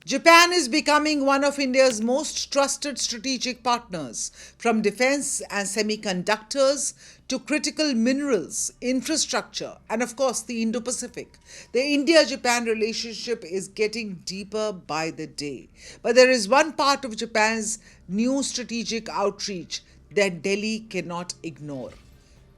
Japan is becoming one of India's most trusted strategic partners, from defense and semiconductors to critical minerals, infrastructure, and of course the Indo Pacific. The India Japan relationship is getting deeper by the day. But there is one part of Japan's new strategic outreach that Delhi cannot ignore: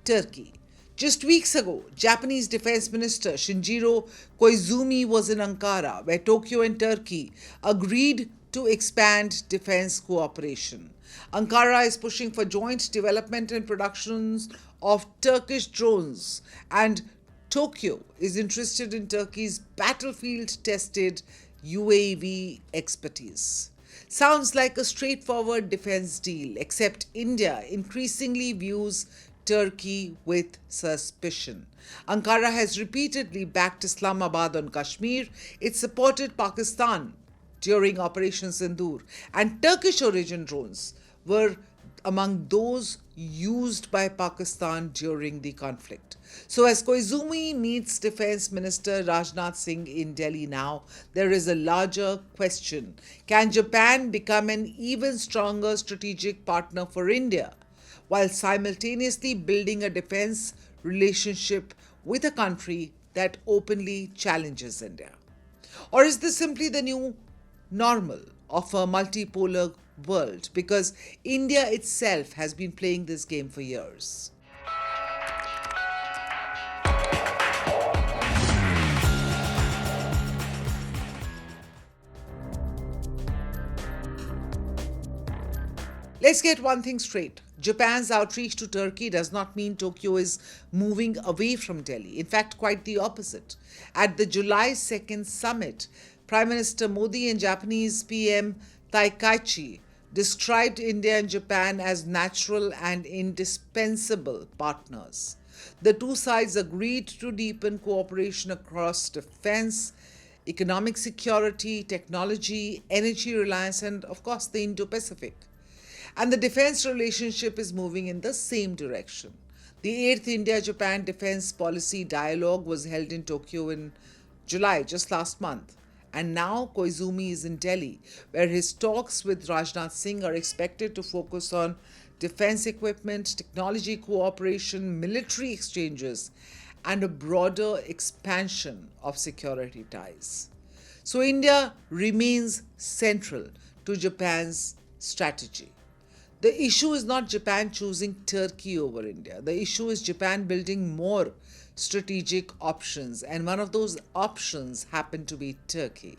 Turkey. Just weeks ago, Japanese Defence Minister Shinjiro Koizumi was in Ankara, where Tokyo and Turkey agreed to expand defence cooperation. Ankara is pushing for joint development and productions of Turkish drones, and Tokyo is interested in Turkey's battlefield tested UAV expertise. Sounds like a straightforward defense deal, except India increasingly views Turkey with suspicion. Ankara has repeatedly backed Islamabad on Kashmir. It supported Pakistan during Operation Sindoor, and Turkish-origin drones were among those used by Pakistan during the conflict. So, as Koizumi meets Defence Minister Rajnath Singh in Delhi now, there is a larger question: can Japan become an even stronger strategic partner for India, while simultaneously building a defense relationship with a country that openly challenges India? Or is this simply the new normal of a multipolar world, because India itself has been playing this game for years? Let's get one thing straight. Japan's outreach to Turkey does not mean Tokyo is moving away from Delhi. In fact, quite the opposite. At the July 2nd summit, Prime Minister Modi and Japanese PM Taikaichi described India and Japan as natural and indispensable partners. The two sides agreed to deepen cooperation across defense, economic security, technology, energy reliance, and of course the Indo Pacific. And the defense relationship is moving in the same direction. The 8th India Japan Defense Policy Dialogue was held in Tokyo in July, just last month. And now Koizumi is in Delhi, where his talks with Rajnath Singh are expected to focus on defense equipment, technology cooperation, military exchanges, and a broader expansion of security ties. So India remains central to Japan's strategy. The issue is not Japan choosing Turkey over India. The issue is Japan building more strategic options, and one of those options happened to be Turkey.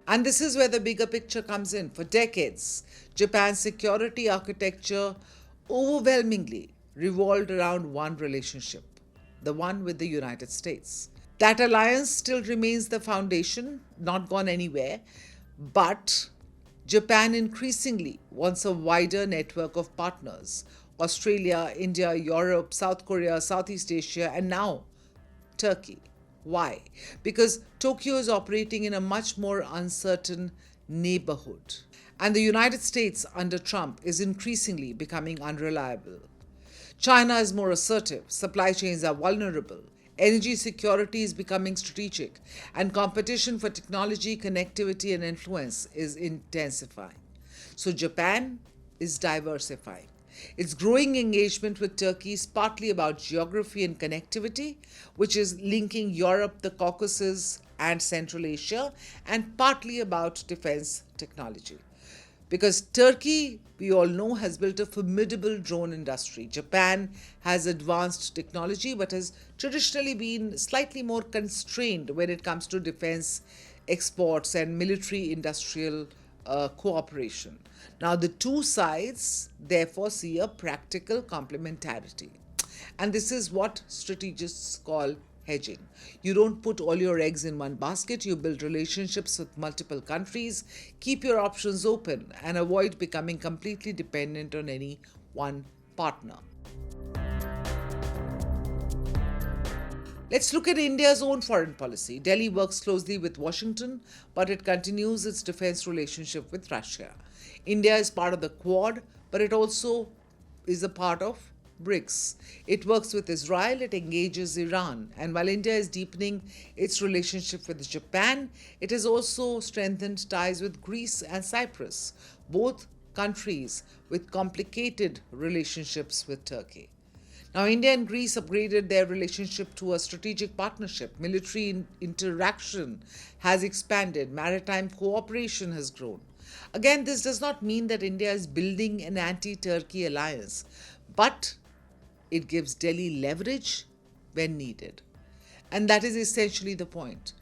And this is where the bigger picture comes in. For decades, Japan's security architecture overwhelmingly revolved around one relationship: the one with the United States. That alliance still remains the foundation, not gone anywhere, but Japan increasingly wants a wider network of partners: Australia, India, Europe, South Korea, Southeast Asia, and now Turkey. Why? Because Tokyo is operating in a much more uncertain neighborhood. And the United States under Trump is increasingly becoming unreliable. China is more assertive, supply chains are vulnerable, energy security is becoming strategic, and competition for technology, connectivity, and influence is intensifying. So Japan is diversifying. Its growing engagement with Turkey is partly about geography and connectivity, which is linking Europe, the Caucasus, and Central Asia, and partly about defense technology. Because Turkey, we all know, has built a formidable drone industry. Japan has advanced technology but has traditionally been slightly more constrained when it comes to defense exports and military industrial cooperation. Now, the two sides therefore see a practical complementarity. And this is what strategists call hedging. You don't put all your eggs in one basket, you build relationships with multiple countries, keep your options open, and avoid becoming completely dependent on any one partner. Let's look at India's own foreign policy. Delhi works closely with Washington, but it continues its defense relationship with Russia. India is part of the Quad, but it also is a part of BRICS. It works with Israel, it engages Iran. And while India is deepening its relationship with Japan, it has also strengthened ties with Greece and Cyprus, both countries with complicated relationships with Turkey. Now, India and Greece upgraded their relationship to a strategic partnership. Military interaction has expanded. Maritime cooperation has grown. Again, this does not mean that India is building an anti-Turkey alliance, but it gives Delhi leverage when needed. And that is essentially the point.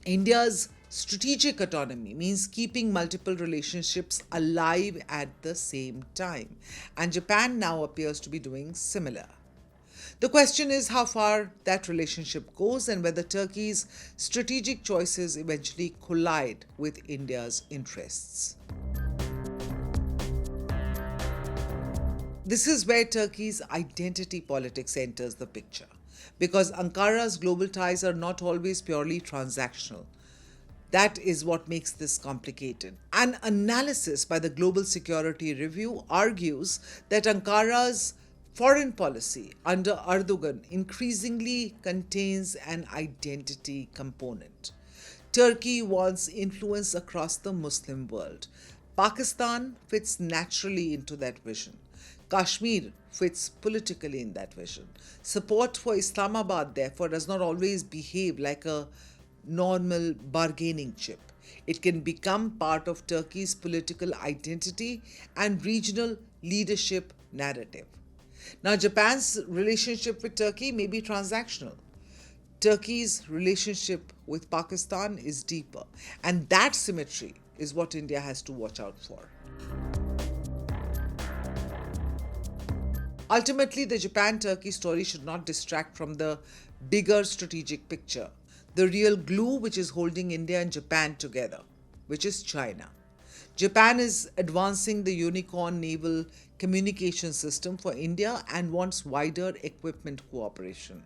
India's strategic autonomy means keeping multiple relationships alive at the same time. And Japan now appears to be doing similar. The question is how far that relationship goes and whether Turkey's strategic choices eventually collide with India's interests. This is where Turkey's identity politics enters the picture, because Ankara's global ties are not always purely transactional. That is what makes this complicated. An analysis by the Global Security Review argues that Ankara's foreign policy under Erdogan increasingly contains an identity component. Turkey wants influence across the Muslim world. Pakistan fits naturally into that vision. Kashmir fits politically in that vision. Support for Islamabad, therefore, does not always behave like a normal bargaining chip. It can become part of Turkey's political identity and regional leadership narrative. Now, Japan's relationship with Turkey may be transactional. Turkey's relationship with Pakistan is deeper, and that symmetry is what India has to watch out for. Ultimately, the Japan-Turkey story should not distract from the bigger strategic picture, the real glue which is holding India and Japan together, which is China. Japan is advancing the Unicorn naval communication system for India and wants wider equipment cooperation.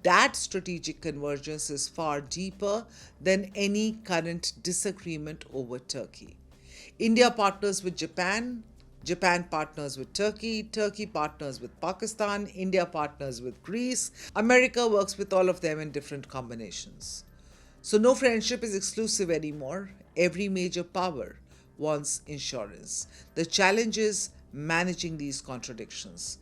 That strategic convergence is far deeper than any current disagreement over Turkey. India partners with Japan, Japan partners with Turkey, Turkey partners with Pakistan, India partners with Greece, America works with all of them in different combinations. So no friendship is exclusive anymore. Every major power wants insurance. The challenge is managing these contradictions.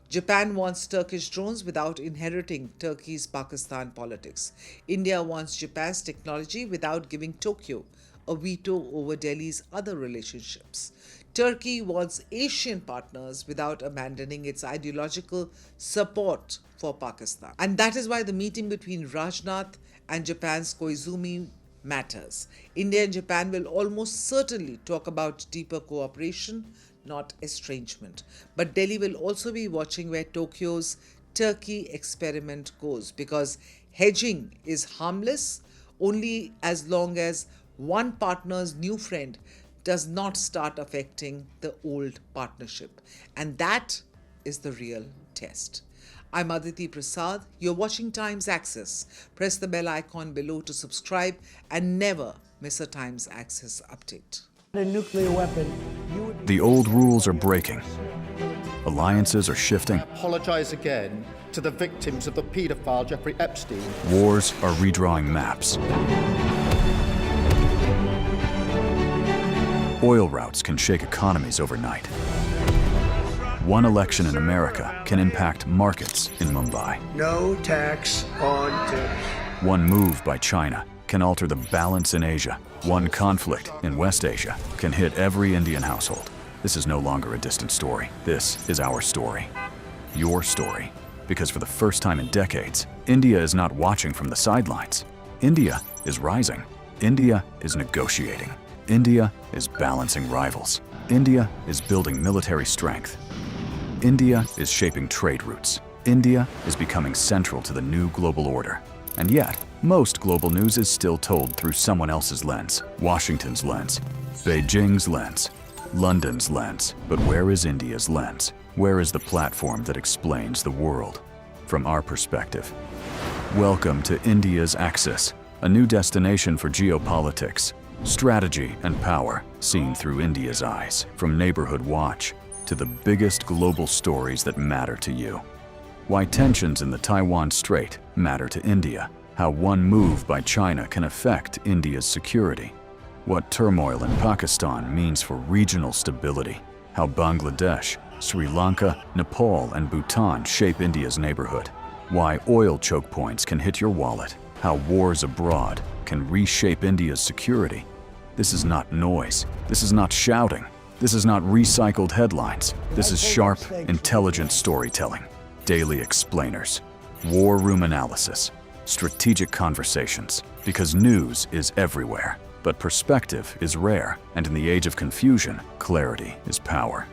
Japan wants Turkish drones without inheriting Turkey's Pakistan politics. India wants Japan's technology without giving Tokyo a veto over Delhi's other relationships. Turkey wants Asian partners without abandoning its ideological support for Pakistan. And that is why the meeting between Rajnath and Japan's Koizumi matters. India and Japan will almost certainly talk about deeper cooperation, not estrangement. But Delhi will also be watching where Tokyo's Turkey experiment goes, because hedging is harmless only as long as one partner's new friend does not start affecting the old partnership. And that is the real test. I'm Aditi Prasad. You're watching Times Access. Press the bell icon below to subscribe and never miss a Times Access update. A nuclear weapon. The old rules are breaking. Alliances are shifting. Apologize again to the victims of the paedophile Jeffrey Epstein. Wars are redrawing maps. Oil routes can shake economies overnight. One election in America can impact markets in Mumbai. No tax on tips. One move by China can alter the balance in Asia. One conflict in West Asia can hit every Indian household. This is no longer a distant story. This is our story. Your story. Because for the first time in decades, India is not watching from the sidelines. India is rising. India is negotiating. India is balancing rivals. India is building military strength. India is shaping trade routes. India is becoming central to the new global order. And yet, most global news is still told through someone else's lens. Washington's lens, Beijing's lens, London's lens. But where is India's lens? Where is the platform that explains the world from our perspective? Welcome to India's Axis, a new destination for geopolitics, strategy and power seen through India's eyes. From Neighborhood Watch to the biggest global stories that matter to you. Why tensions in the Taiwan Strait matter to India, how one move by China can affect India's security, what turmoil in Pakistan means for regional stability, how Bangladesh, Sri Lanka, Nepal, and Bhutan shape India's neighborhood, why oil choke points can hit your wallet, how wars abroad can reshape India's security. This is not noise. This is not shouting. This is not recycled headlines. This is sharp, intelligent storytelling. Daily explainers, war room analysis, strategic conversations. Because news is everywhere, but perspective is rare, and in the age of confusion, clarity is power.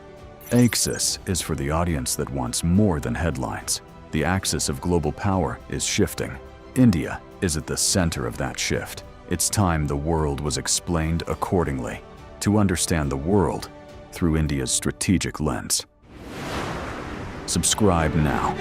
Axis is for the audience that wants more than headlines. The axis of global power is shifting. India is at the center of that shift. It's time the world was explained accordingly, to understand the world through India's strategic lens. Subscribe now.